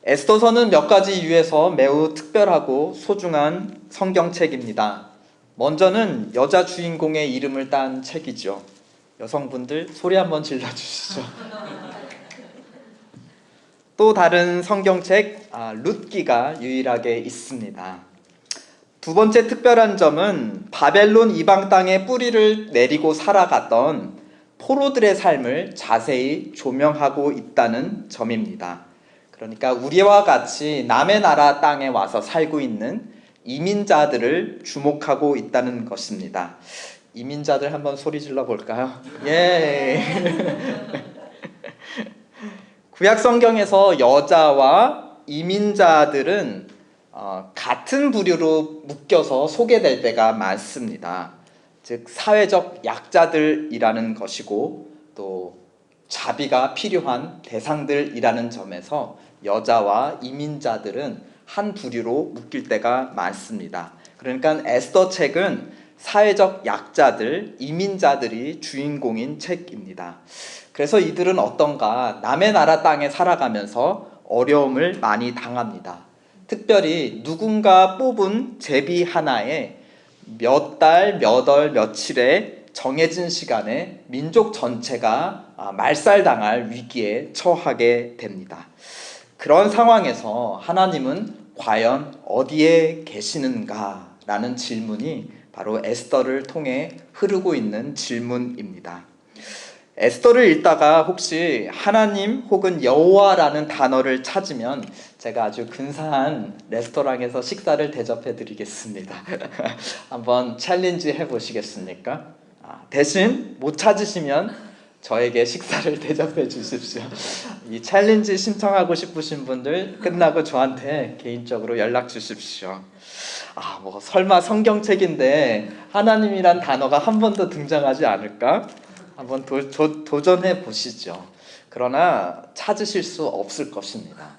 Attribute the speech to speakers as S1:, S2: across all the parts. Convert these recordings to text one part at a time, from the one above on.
S1: 에스더서는 몇 가지 이유에서 매우 특별하고 소중한 성경책입니다. 먼저는 여자 주인공의 이름을 딴 책이죠. 여성분들 소리 한번 질러주시죠. 또 다른 성경책 룻기가 유일하게 있습니다. 두 번째 특별한 점은 바벨론 이방 땅에 뿌리를 내리고 살아갔던 포로들의 삶을 자세히 조명하고 있다는 점입니다. 그러니까 우리와 같이 남의 나라 땅에 와서 살고 있는 이민자들을 주목하고 있다는 것입니다. 이민자들 한번 소리 질러 볼까요? 예. 구약 성경에서 여자와 이민자들은 같은 부류로 묶여서 소개될 때가 많습니다. 즉 사회적 약자들이라는 것이고 또 자비가 필요한 대상들이라는 점에서 여자와 이민자들은 한 부류로 묶일 때가 많습니다. 그러니까 에스더 책은 사회적 약자들, 이민자들이 주인공인 책입니다. 그래서 이들은 어떤가? 남의 나라 땅에 살아가면서 어려움을 많이 당합니다. 특별히 누군가 뽑은 제비 하나에 몇 달, 몇 월, 며칠의 정해진 시간에 민족 전체가 말살당할 위기에 처하게 됩니다. 그런 상황에서 하나님은 과연 어디에 계시는가? 라는 질문이 바로 에스더를 통해 흐르고 있는 질문입니다. 에스더를 읽다가 혹시 하나님 혹은 여호와라는 단어를 찾으면 제가 아주 근사한 레스토랑에서 식사를 대접해 드리겠습니다. 한번 챌린지 해보시겠습니까? 대신 못 찾으시면 저에게 식사를 대접해 주십시오. 이 챌린지 신청하고 싶으신 분들 끝나고 저한테 개인적으로 연락 주십시오. 뭐 설마 성경책인데 하나님이란 단어가 한 번도 등장하지 않을까? 한번 도전해 보시죠. 그러나 찾으실 수 없을 것입니다.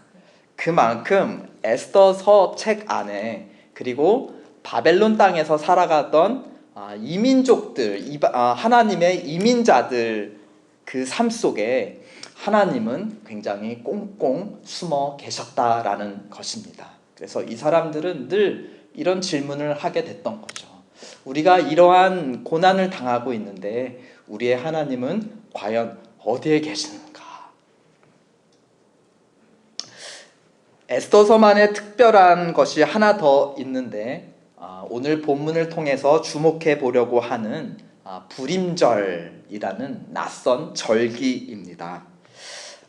S1: 그만큼 에스더서 책 안에 그리고 바벨론 땅에서 살아가던 이민족들, 하나님의 이민자들 그 삶 속에 하나님은 굉장히 꽁꽁 숨어 계셨다라는 것입니다. 그래서 이 사람들은 늘 이런 질문을 하게 됐던 거죠. 우리가 이러한 고난을 당하고 있는데 우리의 하나님은 과연 어디에 계시는가? 에스더서만의 특별한 것이 하나 더 있는데 오늘 본문을 통해서 주목해 보려고 하는 불임절이라는 낯선 절기입니다.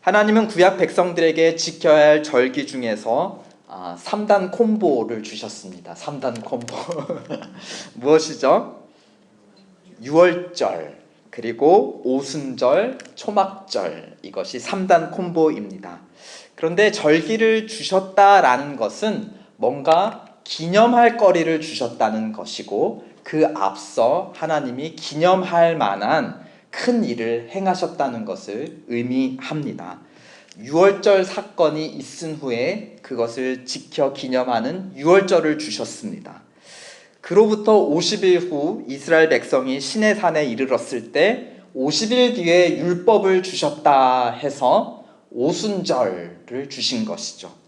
S1: 하나님은 구약 백성들에게 지켜야 할 절기 중에서 3단 콤보를 주셨습니다. 3단 콤보 무엇이죠? 유월절, 그리고 오순절, 초막절, 이것이 3단 콤보입니다. 그런데 절기를 주셨다라는 것은 뭔가 기념할 거리를 주셨다는 것이고 그 앞서 하나님이 기념할 만한 큰 일을 행하셨다는 것을 의미합니다. 유월절 사건이 있은 후에 그것을 지켜 기념하는 유월절을 주셨습니다. 그로부터 50일 후 이스라엘 백성이 시내산에 이르렀을 때 50일 뒤에 율법을 주셨다 해서 오순절을 주신 것이죠.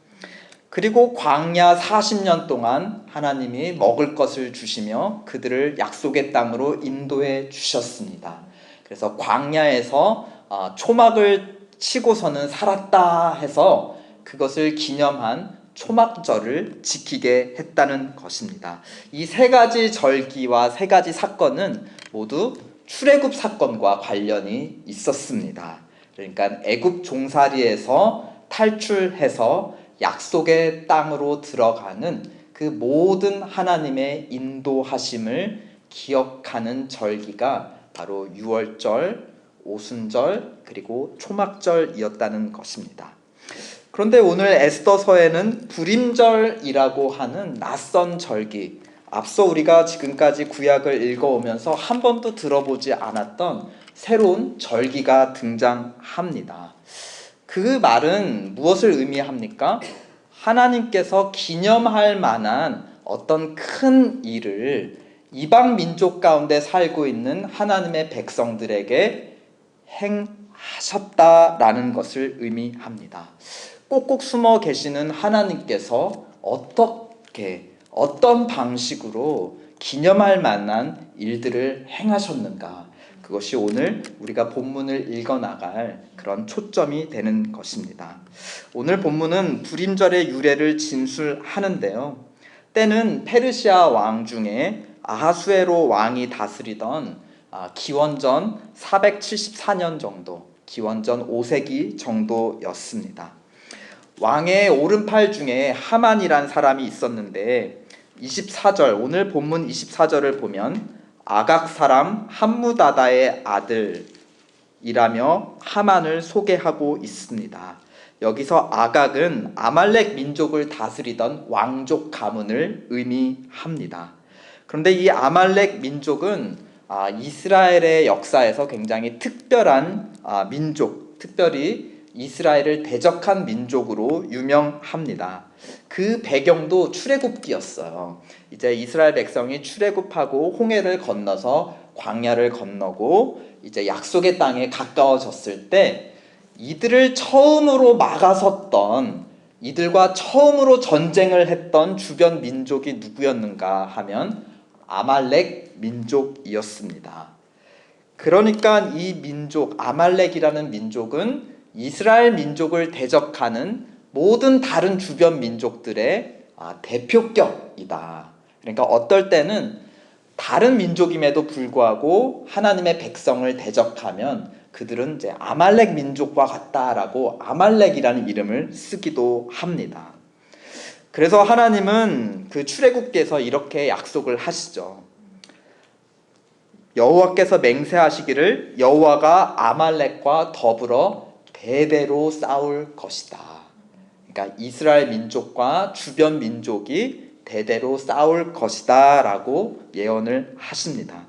S1: 그리고 광야 40년 동안 하나님이 먹을 것을 주시며 그들을 약속의 땅으로 인도해 주셨습니다. 그래서 광야에서 초막을 치고서는 살았다 해서 그것을 기념한 초막절을 지키게 했다는 것입니다. 이 세 가지 절기와 세 가지 사건은 모두 출애굽 사건과 관련이 있었습니다. 그러니까 애굽 종살이에서 탈출해서 약속의 땅으로 들어가는 그 모든 하나님의 인도하심을 기억하는 절기가 바로 유월절, 오순절, 그리고 초막절이었다는 것입니다. 그런데 오늘 에스더서에는 불임절이라고 하는 낯선 절기, 앞서 우리가 지금까지 구약을 읽어오면서 한 번도 들어보지 않았던 새로운 절기가 등장합니다. 그 말은 무엇을 의미합니까? 하나님께서 기념할 만한 어떤 큰 일을 이방 민족 가운데 살고 있는 하나님의 백성들에게 행하셨다라는 것을 의미합니다. 꼭꼭 숨어 계시는 하나님께서 어떤 방식으로 기념할 만한 일들을 행하셨는가, 그것이 오늘 우리가 본문을 읽어나갈 그런 초점이 되는 것입니다. 오늘 본문은 불임절의 유래를 진술하는데요, 때는 페르시아 왕 중에 아하수에로 왕이 다스리던 기원전 474년 정도, 기원전 5세기 정도였습니다. 왕의 오른팔 중에 하만이란 사람이 있었는데 24절, 오늘 본문 24절을 보면 아각 사람 함무다다의 아들이라며 하만을 소개하고 있습니다. 여기서 아각은 아말렉 민족을 다스리던 왕족 가문을 의미합니다. 그런데 이 아말렉 민족은 이스라엘의 역사에서 굉장히 특별한 민족, 특별히 이스라엘을 대적한 민족으로 유명합니다. 그 배경도 출애굽기였어요. 이제 이스라엘 백성이 출애굽하고 홍해를 건너서 광야를 건너고 이제 약속의 땅에 가까워졌을 때 이들을 처음으로 막아섰던, 이들과 처음으로 전쟁을 했던 주변 민족이 누구였는가 하면 아말렉 민족이었습니다. 그러니까 이 민족, 아말렉이라는 민족은 이스라엘 민족을 대적하는 모든 다른 주변 민족들의 대표격이다. 그러니까 어떨 때는 다른 민족임에도 불구하고 하나님의 백성을 대적하면 그들은 이제 아말렉 민족과 같다라고 아말렉이라는 이름을 쓰기도 합니다. 그래서 하나님은 그 출애굽기에서 이렇게 약속을 하시죠. 여호와께서 맹세하시기를 여호와가 아말렉과 더불어 대대로 싸울 것이다. 그러니까 이스라엘 민족과 주변 민족이 대대로 싸울 것이다 라고 예언을 하십니다.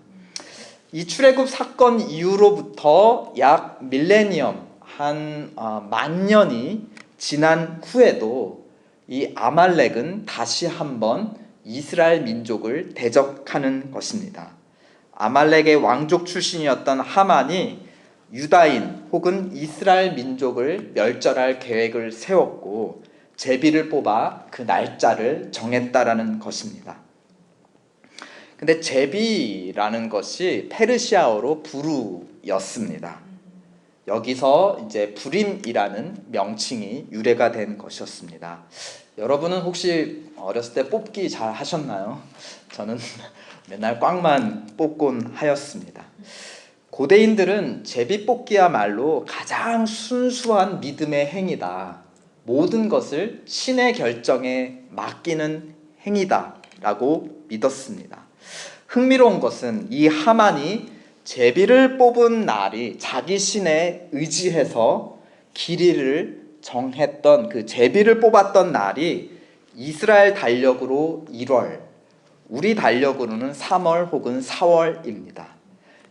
S1: 이 출애굽 사건 이후로부터 약 밀레니엄, 한 만년이 지난 후에도 이 아말렉은 다시 한번 이스라엘 민족을 대적하는 것입니다. 아말렉의 왕족 출신이었던 하만이 유다인 혹은 이스라엘 민족을 멸절할 계획을 세웠고 제비를 뽑아 그 날짜를 정했다라는 것입니다. 근데 제비라는 것이 페르시아어로 부르였습니다. 여기서 이제 불임이라는 명칭이 유래가 된 것이었습니다. 여러분은 혹시 어렸을 때 뽑기 잘 하셨나요? 저는 맨날 꽝만 뽑곤 하였습니다. 고대인들은 제비뽑기야말로 가장 순수한 믿음의 행위다, 모든 것을 신의 결정에 맡기는 행위다 라고 믿었습니다. 흥미로운 것은 이 하만이 제비를 뽑은 날이 자기 신에 의지해서 길이를 정했던, 그 제비를 뽑았던 날이 이스라엘 달력으로 1월, 우리 달력으로는 3월 혹은 4월입니다.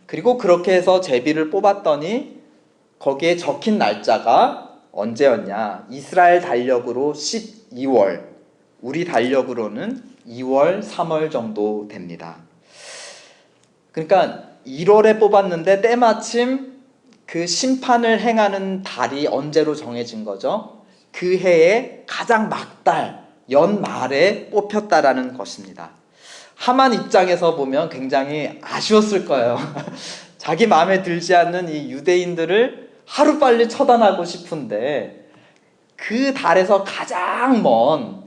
S1: 그리고 그렇게 해서 제비를 뽑았더니 거기에 적힌 날짜가 언제였냐? 이스라엘 달력으로 12월, 우리 달력으로는 2월, 3월 정도 됩니다. 그러니까 1월에 뽑았는데 때마침 그 심판을 행하는 달이 언제로 정해진 거죠? 그 해의 가장 막달, 연말에 뽑혔다라는 것입니다. 하만 입장에서 보면 굉장히 아쉬웠을 거예요. 자기 마음에 들지 않는 이 유대인들을 하루빨리 처단하고 싶은데 그 달에서 가장 먼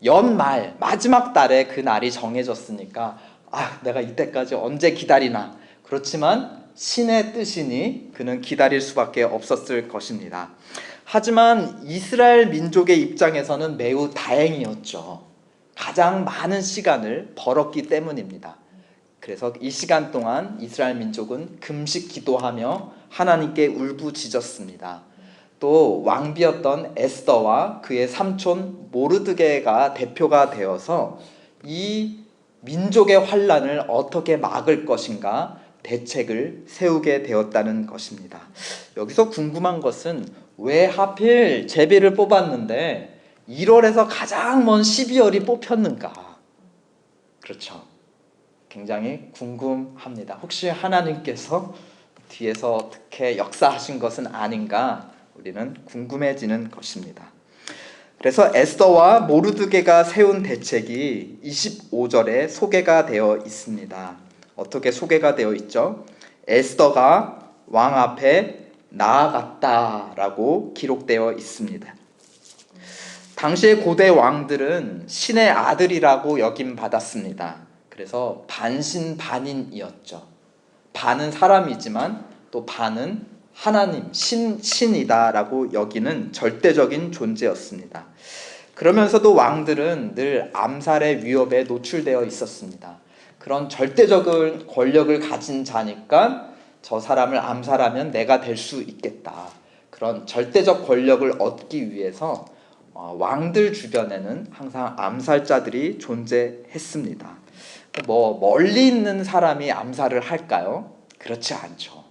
S1: 연말 마지막 달에 그 날이 정해졌으니까 내가 이때까지 언제 기다리나. 그렇지만 신의 뜻이니 그는 기다릴 수밖에 없었을 것입니다. 하지만 이스라엘 민족의 입장에서는 매우 다행이었죠. 가장 많은 시간을 벌었기 때문입니다. 그래서 이 시간 동안 이스라엘 민족은 금식 기도하며 하나님께 울부짖었습니다. 또 왕비였던 에스더와 그의 삼촌 모르드게가 대표가 되어서 이 민족의 환란을 어떻게 막을 것인가 대책을 세우게 되었다는 것입니다. 여기서 궁금한 것은 왜 하필 제비를 뽑았는데 1월에서 가장 먼 12월이 뽑혔는가? 그렇죠. 굉장히 궁금합니다. 혹시 하나님께서 뒤에서 어떻게 역사하신 것은 아닌가? 우리는 궁금해지는 것입니다. 그래서 에스더와 모르드게가 세운 대책이 25절에 소개가 되어 있습니다. 어떻게 소개가 되어 있죠? 에스더가 왕 앞에 나아갔다라고 기록되어 있습니다. 당시의 고대 왕들은 신의 아들이라고 여김 받았습니다. 그래서 반신반인이었죠. 반은 사람이지만 또 반은 하나님, 신이다라고 여기는 절대적인 존재였습니다. 그러면서도 왕들은 늘 암살의 위협에 노출되어 있었습니다. 그런 절대적인 권력을 가진 자니까 저 사람을 암살하면 내가 될 수 있겠다. 그런 절대적 권력을 얻기 위해서 왕들 주변에는 항상 암살자들이 존재했습니다. 멀리 있는 사람이 암살을 할까요? 그렇지 않죠.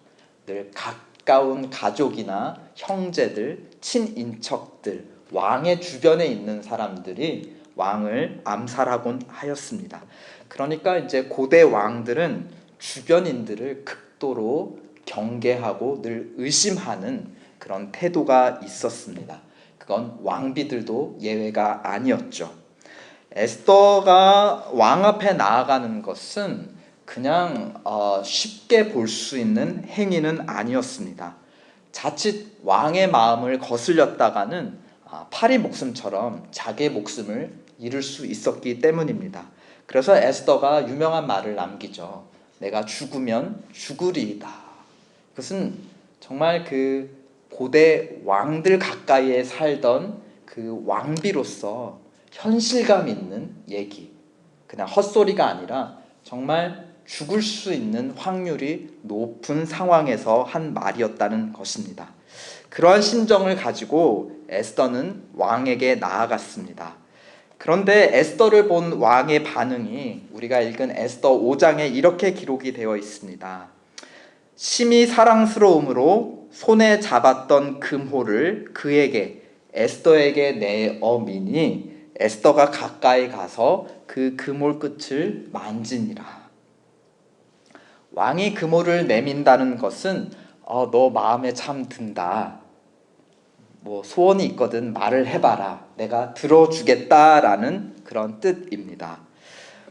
S1: 늘 가까운 가족이나 형제들, 친인척들, 왕의 주변에 있는 사람들이 왕을 암살하곤 하였습니다. 그러니까 이제 고대 왕들은 주변인들을 극도로 경계하고 늘 의심하는 그런 태도가 있었습니다. 그건 왕비들도 예외가 아니었죠. 에스더가 왕 앞에 나아가는 것은 그냥 쉽게 볼 수 있는 행위는 아니었습니다. 자칫 왕의 마음을 거슬렸다가는 파리 목숨처럼 자기의 목숨을 잃을 수 있었기 때문입니다. 그래서 에스더가 유명한 말을 남기죠. 내가 죽으면 죽으리이다. 그것은 정말 그 고대 왕들 가까이에 살던 그 왕비로서 현실감 있는 얘기, 그냥 헛소리가 아니라 정말 죽을 수 있는 확률이 높은 상황에서 한 말이었다는 것입니다. 그러한 심정을 가지고 에스더는 왕에게 나아갔습니다. 그런데 에스더를 본 왕의 반응이 우리가 읽은 에스더 5장에 이렇게 기록이 되어 있습니다. 심히 사랑스러움으로 손에 잡았던 금호를 그에게 에스더에게 내어미니 에스더가 가까이 가서 그 금홀 끝을 만지니라. 왕이 금호를 내민다는 것은 너 마음에 참 든다. 소원이 있거든 말을 해봐라. 내가 들어주겠다라는 그런 뜻입니다.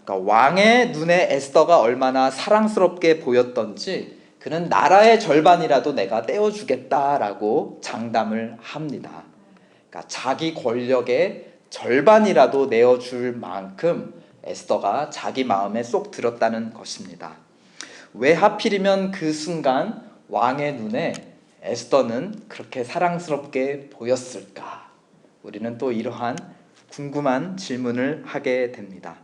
S1: 그러니까 왕의 눈에 에스더가 얼마나 사랑스럽게 보였던지 그는 나라의 절반이라도 내가 떼어주겠다라고 장담을 합니다. 그러니까 자기 권력의 절반이라도 내어줄 만큼 에스더가 자기 마음에 쏙 들었다는 것입니다. 왜 하필이면 그 순간 왕의 눈에 에스더는 그렇게 사랑스럽게 보였을까? 우리는 또 이러한 궁금한 질문을 하게 됩니다.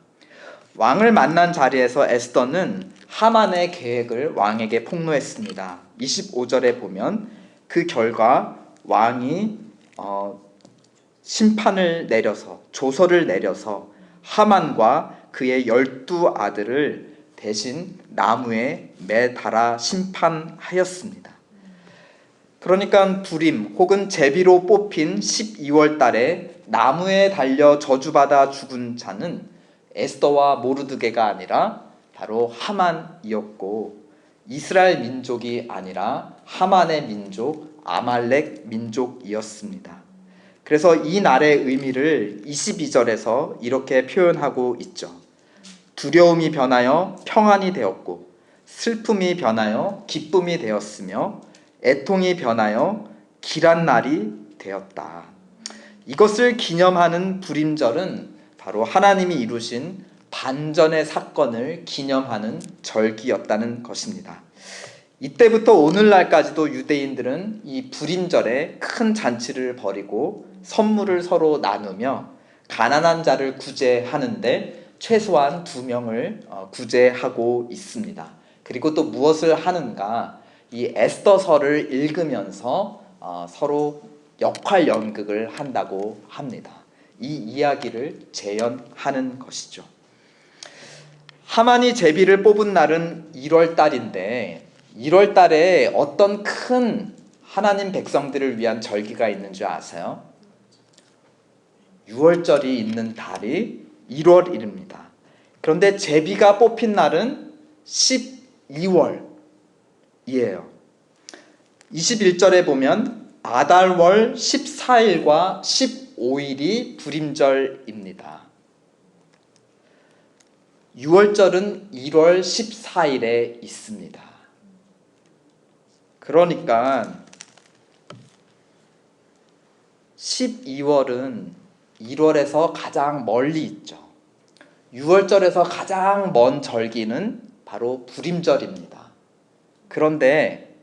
S1: 왕을 만난 자리에서 에스더는 하만의 계획을 왕에게 폭로했습니다. 25절에 보면 그 결과 왕이 심판을 내려서 조서를 내려서 하만과 그의 12아들을 대신 나무에 매달아 심판하였습니다. 그러니까 불임 혹은 제비로 뽑힌 12월 달에 나무에 달려 저주받아 죽은 자는 에스더와 모르드게가 아니라 바로 하만이었고 이스라엘 민족이 아니라 하만의 민족 아말렉 민족이었습니다. 그래서 이 날의 의미를 22절에서 이렇게 표현하고 있죠. 두려움이 변하여 평안이 되었고 슬픔이 변하여 기쁨이 되었으며 애통이 변하여 길한 날이 되었다. 이것을 기념하는 불임절은 바로 하나님이 이루신 반전의 사건을 기념하는 절기였다는 것입니다. 이때부터 오늘날까지도 유대인들은 이 불임절에 큰 잔치를 벌이고 선물을 서로 나누며 가난한 자를 구제하는데 최소한 2명을 구제하고 있습니다. 그리고 또 무엇을 하는가? 이 에스더서를 읽으면서 서로 역할 연극을 한다고 합니다. 이 이야기를 재현하는 것이죠. 하만이 제비를 뽑은 날은 1월 달인데 1월 달에 어떤 큰 하나님 백성들을 위한 절기가 있는 줄 아세요? 6월절이 있는 달이 1월입니다. 그런데 제비가 뽑힌 날은 12월이에요. 21절에 보면 아달월 14일과 15일이 불임절입니다. 6월절은 1월 14일에 있습니다. 그러니까 12월은 1월에서 가장 멀리 있죠. 6월절에서 가장 먼 절기는 바로 불임절입니다. 그런데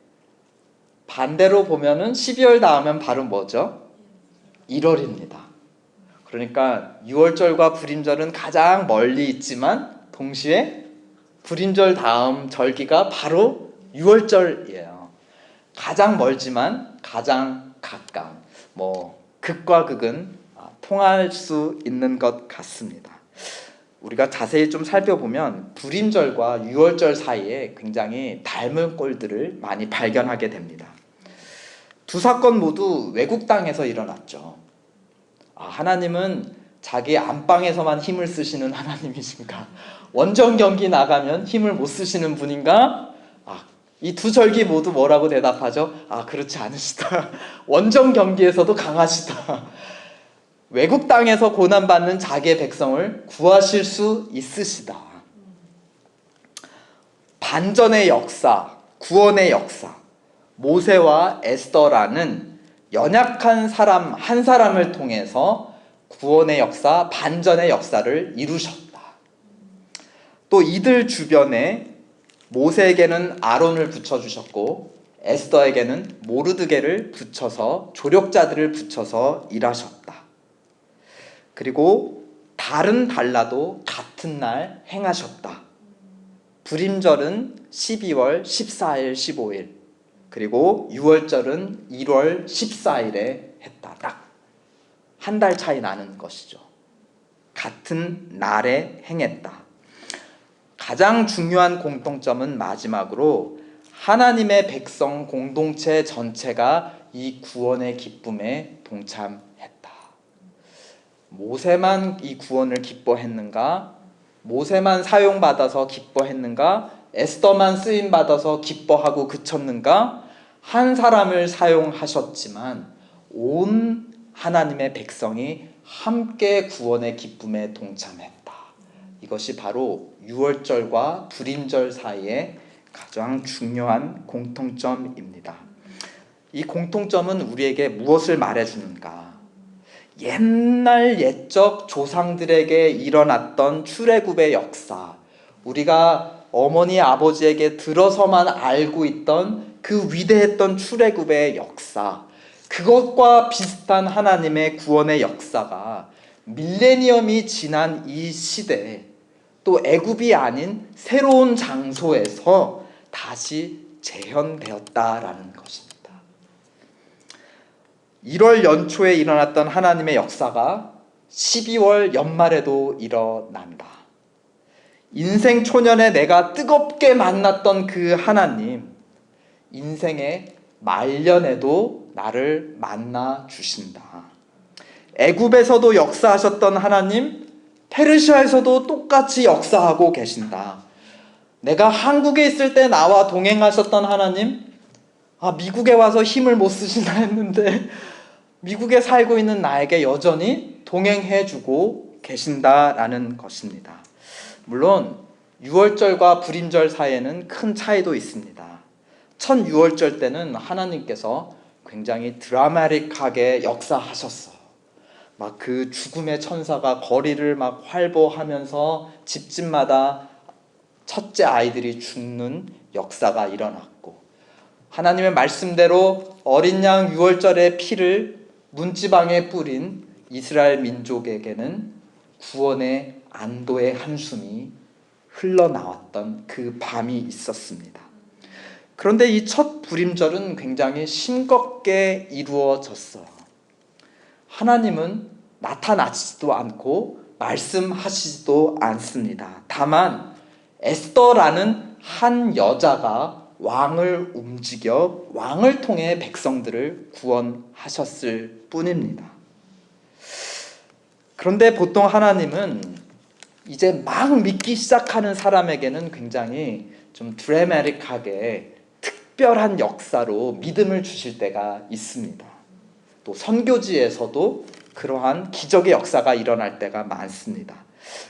S1: 반대로 보면은 12월 다음엔 바로 뭐죠? 1월입니다. 그러니까 6월절과 불임절은 가장 멀리 있지만 동시에 불임절 다음 절기가 바로 6월절이에요. 가장 멀지만 가장 가까운, 극과 극은 통할 수 있는 것 같습니다. 우리가 자세히 좀 살펴보면 불임절과 6월절 사이에 굉장히 닮은 꼴들을 많이 발견하게 됩니다. 두 사건 모두 외국 땅에서 일어났죠. 하나님은 자기 안방에서만 힘을 쓰시는 하나님이신가? 원정 경기 나가면 힘을 못 쓰시는 분인가? 이 두 절기 모두 뭐라고 대답하죠? 그렇지 않으시다. 원정 경기에서도 강하시다. 외국 땅에서 고난받는 자기의 백성을 구하실 수 있으시다. 반전의 역사, 구원의 역사, 모세와 에스더라는 연약한 사람 한 사람을 통해서 구원의 역사, 반전의 역사를 이루셨다. 또 이들 주변에 모세에게는 아론을 붙여주셨고 에스더에게는 모르드게를 붙여서 조력자들을 붙여서 일하셨다. 그리고 달은 달라도 같은 날 행하셨다. 불임절은 12월 14일, 15일, 그리고 6월절은 1월 14일에 했다. 딱 한 달 차이 나는 것이죠. 같은 날에 행했다. 가장 중요한 공통점은 마지막으로 하나님의 백성 공동체 전체가 이 구원의 기쁨에 동참했다. 모세만 이 구원을 기뻐했는가? 모세만 사용받아서 기뻐했는가? 에스더만 쓰임받아서 기뻐하고 그쳤는가? 한 사람을 사용하셨지만 온 하나님의 백성이 함께 구원의 기쁨에 동참했다. 이것이 바로 6월절과 불임절 사이의 가장 중요한 공통점입니다. 이 공통점은 우리에게 무엇을 말해주는가? 옛날 옛적 조상들에게 일어났던 출애굽의 역사, 우리가 어머니 아버지에게 들어서만 알고 있던 그 위대했던 출애굽의 역사, 그것과 비슷한 하나님의 구원의 역사가 밀레니엄이 지난 이 시대에 또 애굽이 아닌 새로운 장소에서 다시 재현되었다라는 것입니다. 1월 연초에 일어났던 하나님의 역사가 12월 연말에도 일어난다. 인생 초년에 내가 뜨겁게 만났던 그 하나님, 인생의 말년에도 나를 만나 주신다. 애굽에서도 역사하셨던 하나님, 페르시아에서도 똑같이 역사하고 계신다. 내가 한국에 있을 때 나와 동행하셨던 하나님, 미국에 와서 힘을 못 쓰시나 했는데 미국에 살고 있는 나에게 여전히 동행해주고 계신다라는 것입니다. 물론 6월절과 불임절 사이에는 큰 차이도 있습니다. 첫 6월절 때는 하나님께서 굉장히 드라마틱하게 역사하셨어요. 막 그 죽음의 천사가 거리를 막 활보하면서 집집마다 첫째 아이들이 죽는 역사가 일어났고, 하나님의 말씀대로 어린 양 6월절의 피를 문지방에 뿌린 이스라엘 민족에게는 구원의 안도의 한숨이 흘러나왔던 그 밤이 있었습니다. 그런데 이 첫 불임절은 굉장히 싱겁게 이루어졌어요. 하나님은 나타나시지도 않고 말씀하시지도 않습니다. 다만 에스더라는 한 여자가 왕을 움직여 왕을 통해 백성들을 구원하셨을 뿐입니다. 그런데 보통 하나님은 이제 막 믿기 시작하는 사람에게는 굉장히 좀 드라마틱하게 특별한 역사로 믿음을 주실 때가 있습니다. 또 선교지에서도 그러한 기적의 역사가 일어날 때가 많습니다.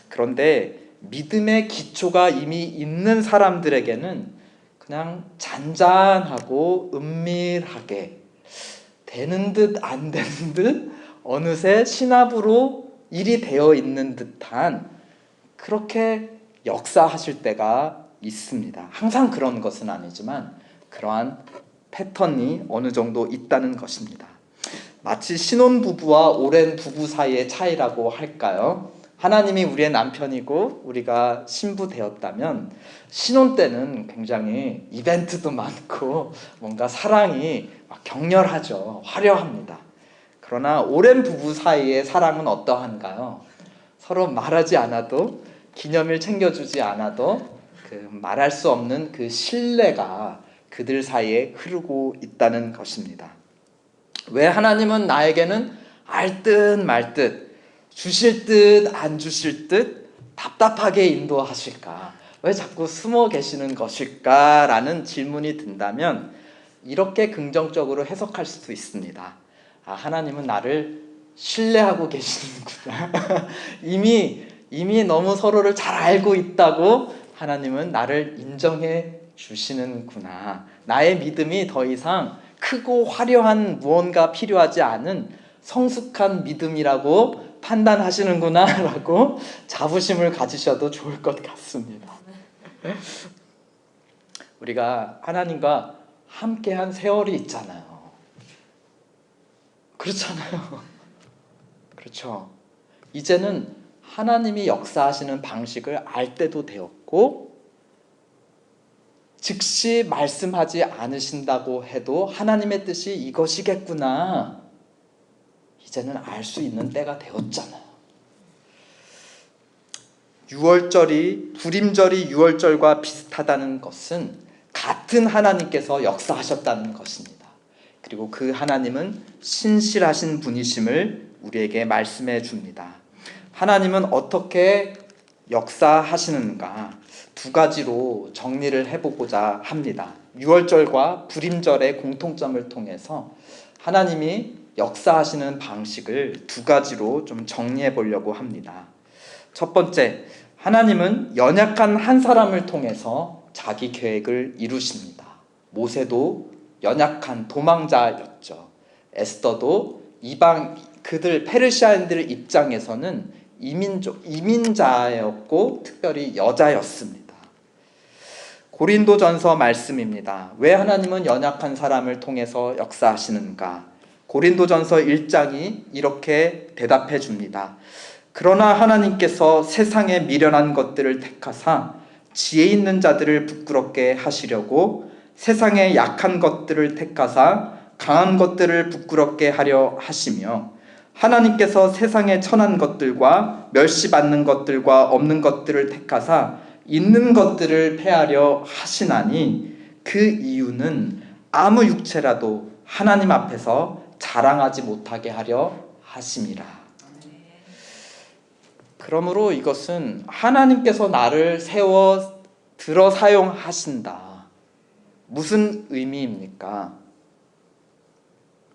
S1: 그런데 믿음의 기초가 이미 있는 사람들에게는 그냥 잔잔하고 은밀하게 되는 듯 안 되는 듯 어느새 신압으로 일이 되어 있는 듯한 그렇게 역사하실 때가 있습니다. 항상 그런 것은 아니지만 그러한 패턴이 어느 정도 있다는 것입니다. 마치 신혼부부와 오랜 부부 사이의 차이라고 할까요? 하나님이 우리의 남편이고 우리가 신부 되었다면 신혼 때는 굉장히 이벤트도 많고 뭔가 사랑이 막 격렬하죠. 화려합니다. 그러나 오랜 부부 사이의 사랑은 어떠한가요? 서로 말하지 않아도 기념일 챙겨주지 않아도 그 말할 수 없는 그 신뢰가 그들 사이에 흐르고 있다는 것입니다. 왜 하나님은 나에게는 알 듯 말 듯, 주실 듯 안 주실 듯 답답하게 인도하실까? 왜 자꾸 숨어 계시는 것일까? 라는 질문이 든다면 이렇게 긍정적으로 해석할 수도 있습니다. 아, 하나님은 나를 신뢰하고 계시는구나. 이미 너무 서로를 잘 알고 있다고 하나님은 나를 인정해 주시는구나. 나의 믿음이 더 이상 크고 화려한 무언가 필요하지 않은 성숙한 믿음이라고 판단하시는구나 라고 자부심을 가지셔도 좋을 것 같습니다. 우리가 하나님과 함께한 세월이 있잖아요. 그렇잖아요. 그렇죠. 이제는 하나님이 역사하시는 방식을 알 때도 되었고 즉시 말씀하지 않으신다고 해도 하나님의 뜻이 이것이겠구나 이제는 알 수 있는 때가 되었잖아요. 불임절이 유월절과 비슷하다는 것은 같은 하나님께서 역사하셨다는 것입니다. 그리고 그 하나님은 신실하신 분이심을 우리에게 말씀해 줍니다. 하나님은 어떻게 역사하시는가 두 가지로 정리를 해보고자 합니다. 유월절과 불임절의 공통점을 통해서 하나님이 역사하시는 방식을 두 가지로 좀 정리해 보려고 합니다. 첫 번째, 하나님은 연약한 한 사람을 통해서 자기 계획을 이루십니다. 모세도 연약한 도망자였죠. 에스더도 그들 페르시아인들 입장에서는 이민자였고 특별히 여자였습니다. 고린도전서 말씀입니다. 왜 하나님은 연약한 사람을 통해서 역사하시는가? 고린도전서 1장이 이렇게 대답해 줍니다. 그러나 하나님께서 세상에 미련한 것들을 택하사 지혜 있는 자들을 부끄럽게 하시려고 세상에 약한 것들을 택하사 강한 것들을 부끄럽게 하려 하시며 하나님께서 세상에 천한 것들과 멸시받는 것들과 없는 것들을 택하사 있는 것들을 폐하려 하시나니 그 이유는 아무 육체라도 하나님 앞에서 자랑하지 못하게 하려 하심이라. 그러므로 이것은 하나님께서 나를 세워 들어 사용하신다. 무슨 의미입니까?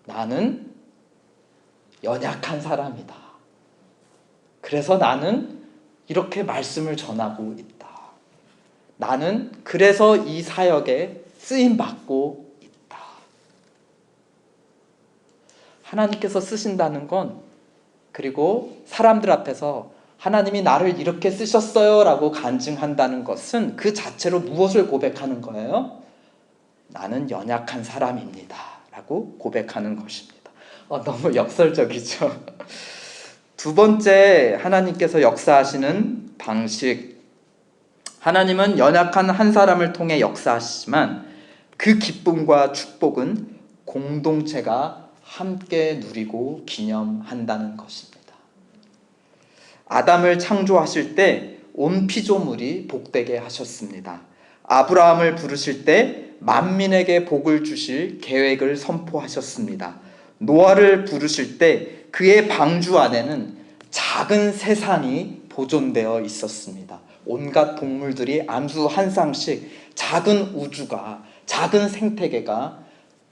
S1: 나는 연약한 사람이다. 그래서 나는 이렇게 말씀을 전하고 있다. 나는 그래서 이 사역에 쓰임받고 있다. 하나님께서 쓰신다는 건 그리고 사람들 앞에서 하나님이 나를 이렇게 쓰셨어요 라고 간증한다는 것은 그 자체로 무엇을 고백하는 거예요? 나는 연약한 사람입니다 라고 고백하는 것입니다. 너무 역설적이죠. 두 번째, 하나님께서 역사하시는 방식. 하나님은 연약한 한 사람을 통해 역사하시지만 그 기쁨과 축복은 공동체가 함께 누리고 기념한다는 것입니다. 아담을 창조하실 때 온 피조물이 복되게 하셨습니다. 아브라함을 부르실 때 만민에게 복을 주실 계획을 선포하셨습니다. 노아를 부르실 때 그의 방주 안에는 작은 세상이 보존되어 있었습니다. 온갖 동물들이 암수 한 쌍씩 작은 우주가 작은 생태계가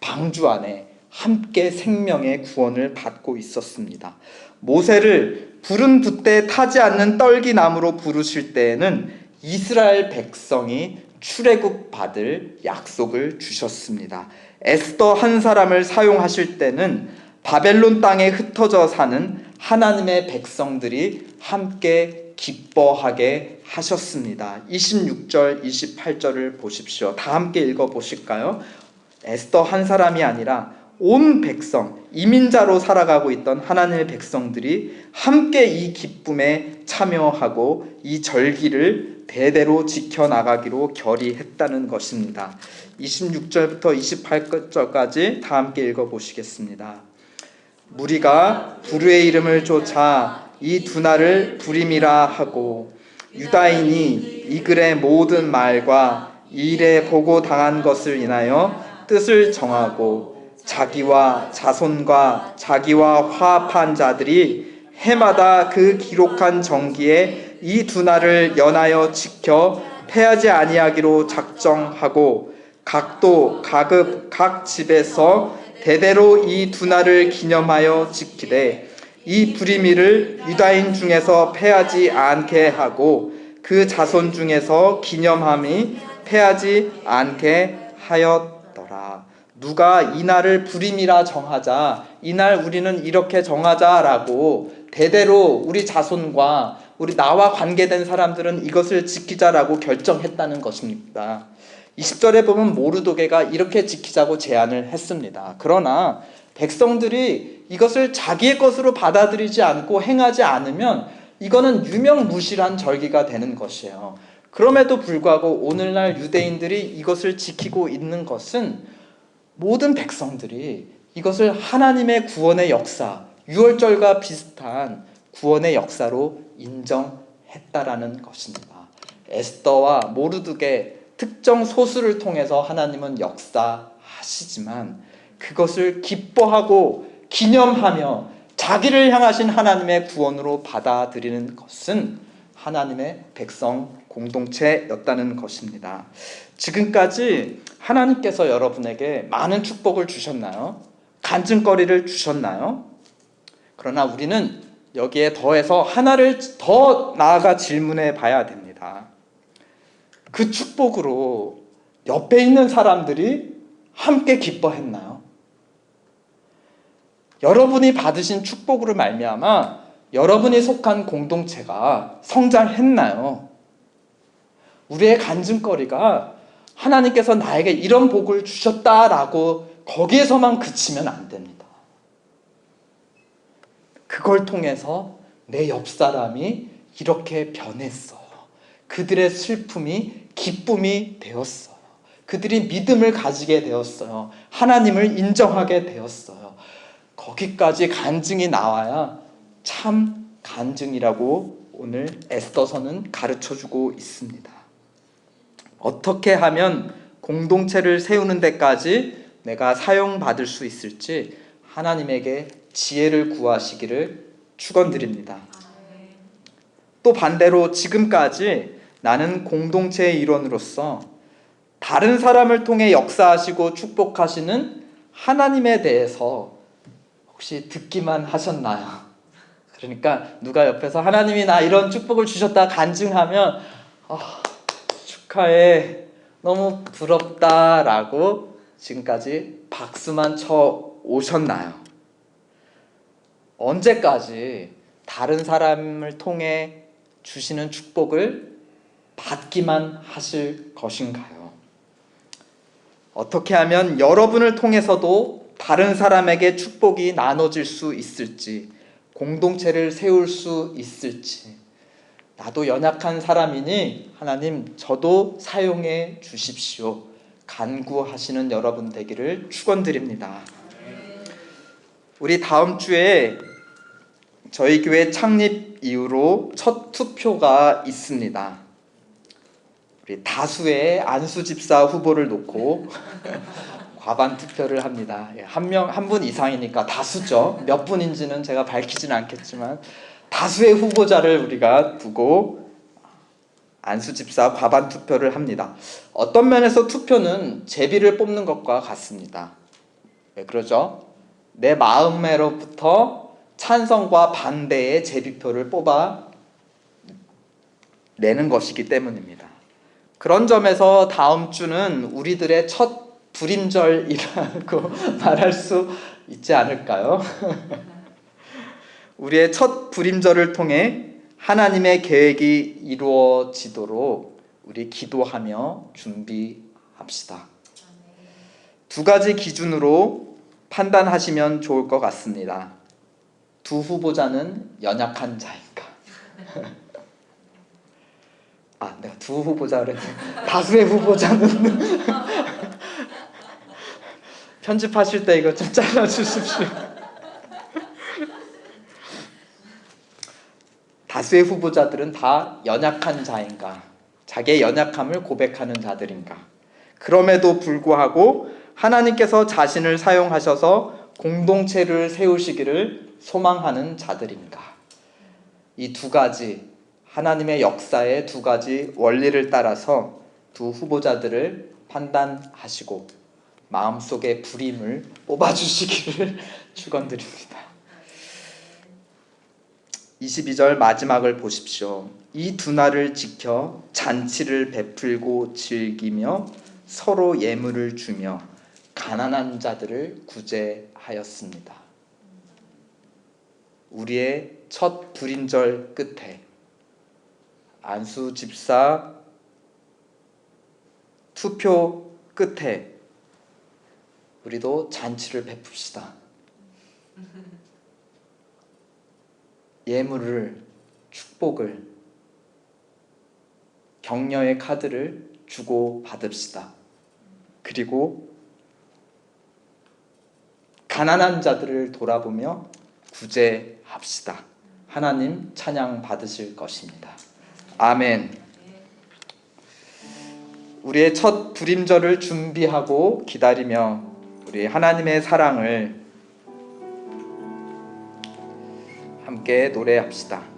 S1: 방주 안에 함께 생명의 구원을 받고 있었습니다. 모세를 푸른 붓대 타지 않는 떨기나무로 부르실 때에는 이스라엘 백성이 출애굽 받을 약속을 주셨습니다. 에스더 한 사람을 사용하실 때는 바벨론 땅에 흩어져 사는 하나님의 백성들이 함께 기뻐하게 하셨습니다. 26절, 28절을 보십시오. 다 함께 읽어보실까요? 에스더 한 사람이 아니라 온 백성, 이민자로 살아가고 있던 하나님의 백성들이 함께 이 기쁨에 참여하고 이 절기를 대대로 지켜나가기로 결의했다는 것입니다. 26절부터 28절까지 다 함께 읽어보시겠습니다. 무리가 부르의 이름을 쫓아 이 두 날을 부림이라 하고 유다인이 이 글의 모든 말과 이 일에 보고 당한 것을 인하여 뜻을 정하고 자기와 자손과 자기와 화합한 자들이 해마다 그 기록한 정기에 이 두 날을 연하여 지켜 패하지 아니하기로 작정하고 각도 각읍 각 집에서 대대로 이 두 날을 기념하여 지키되 이 부리미를 유다인 중에서 패하지 않게 하고 그 자손 중에서 기념함이 패하지 않게 하였더라. 누가 이 날을 부림이라 정하자, 이날 우리는 이렇게 정하자라고 대대로 우리 자손과 우리 나와 관계된 사람들은 이것을 지키자라고 결정했다는 것입니다. 20절에 보면 모르드게가 이렇게 지키자고 제안을 했습니다. 그러나 백성들이 이것을 자기의 것으로 받아들이지 않고 행하지 않으면 이거는 유명무실한 절기가 되는 것이에요. 그럼에도 불구하고 오늘날 유대인들이 이것을 지키고 있는 것은 모든 백성들이 이것을 하나님의 구원의 역사, 유월절과 비슷한 구원의 역사로 인정했다라는 것입니다. 에스더와 모르드게 특정 소수를 통해서 하나님은 역사하시지만 그것을 기뻐하고 기념하며 자기를 향하신 하나님의 구원으로 받아들이는 것은 하나님의 백성 공동체였다는 것입니다. 지금까지 하나님께서 여러분에게 많은 축복을 주셨나요? 간증거리를 주셨나요? 그러나 우리는 여기에 더해서 하나를 더 나아가 질문해 봐야 됩니다. 그 축복으로 옆에 있는 사람들이 함께 기뻐했나요? 여러분이 받으신 축복으로 말미암아 여러분이 속한 공동체가 성장했나요? 우리의 간증거리가 하나님께서 나에게 이런 복을 주셨다라고 거기에서만 그치면 안 됩니다. 그걸 통해서 내 옆 사람이 이렇게 변했어요. 그들의 슬픔이 기쁨이 되었어요. 그들이 믿음을 가지게 되었어요. 하나님을 인정하게 되었어요. 거기까지 간증이 나와야 참 간증이라고 오늘 에스더서는 가르쳐주고 있습니다. 어떻게 하면 공동체를 세우는 데까지 내가 사용받을 수 있을지 하나님에게 지혜를 구하시기를 축원드립니다. 또 반대로 지금까지 나는 공동체의 일원으로서 다른 사람을 통해 역사하시고 축복하시는 하나님에 대해서 혹시 듣기만 하셨나요? 그러니까 누가 옆에서 하나님이 나 이런 축복을 주셨다 간증하면 축하해, 너무 부럽다라고 지금까지 박수만 쳐 오셨나요? 언제까지 다른 사람을 통해 주시는 축복을 받기만 하실 것인가요? 어떻게 하면 여러분을 통해서도 다른 사람에게 축복이 나눠질 수 있을지, 공동체를 세울 수 있을지, 나도 연약한 사람이니 하나님 저도 사용해 주십시오 간구하시는 여러분 되기를 축원드립니다. 우리 다음 주에 저희 교회 창립 이후로 첫 투표가 있습니다. 우리 다수의 안수 집사 후보를 놓고 과반 투표를 합니다. 한 분 이상이니까 다수죠. 몇 분인지는 제가 밝히지는 않겠지만 다수의 후보자를 우리가 두고 안수 집사 과반 투표를 합니다. 어떤 면에서 투표는 제비를 뽑는 것과 같습니다. 왜 그러죠? 내 마음으로부터 찬성과 반대의 제비표를 뽑아 내는 것이기 때문입니다. 그런 점에서 다음 주는 우리들의 첫 불임절이라고 말할 수 있지 않을까요? 우리의 첫 불임절을 통해 하나님의 계획이 이루어지도록 우리 기도하며 준비합시다. 두 가지 기준으로 판단하시면 좋을 것 같습니다. 두 후보자는 연약한 자인가? 내가 두 후보자를 다수의 후보자는 편집하실 때 이거 좀 잘라주십시오. 다수의 후보자들은 다 연약한 자인가? 자기의 연약함을 고백하는 자들인가? 그럼에도 불구하고 하나님께서 자신을 사용하셔서 공동체를 세우시기를 소망하는 자들인가? 이 두 가지, 하나님의 역사의 두 가지 원리를 따라서 두 후보자들을 판단하시고 마음속의 불임을 뽑아주시기를 축원드립니다. 22절 마지막을 보십시오. 이 두 날을 지켜 잔치를 베풀고 즐기며 서로 예물을 주며 가난한 자들을 구제하였습니다. 우리의 첫 불임절 끝에 안수 집사 투표 끝에 우리도 잔치를 베풉시다. 예물을, 축복을, 격려의 카드를 주고 받읍시다. 그리고 가난한 자들을 돌아보며 구제합시다. 하나님 찬양 받으실 것입니다. 아멘. 우리의 첫 불임절을 준비하고 기다리며 우리 하나님의 사랑을 함께 노래합시다.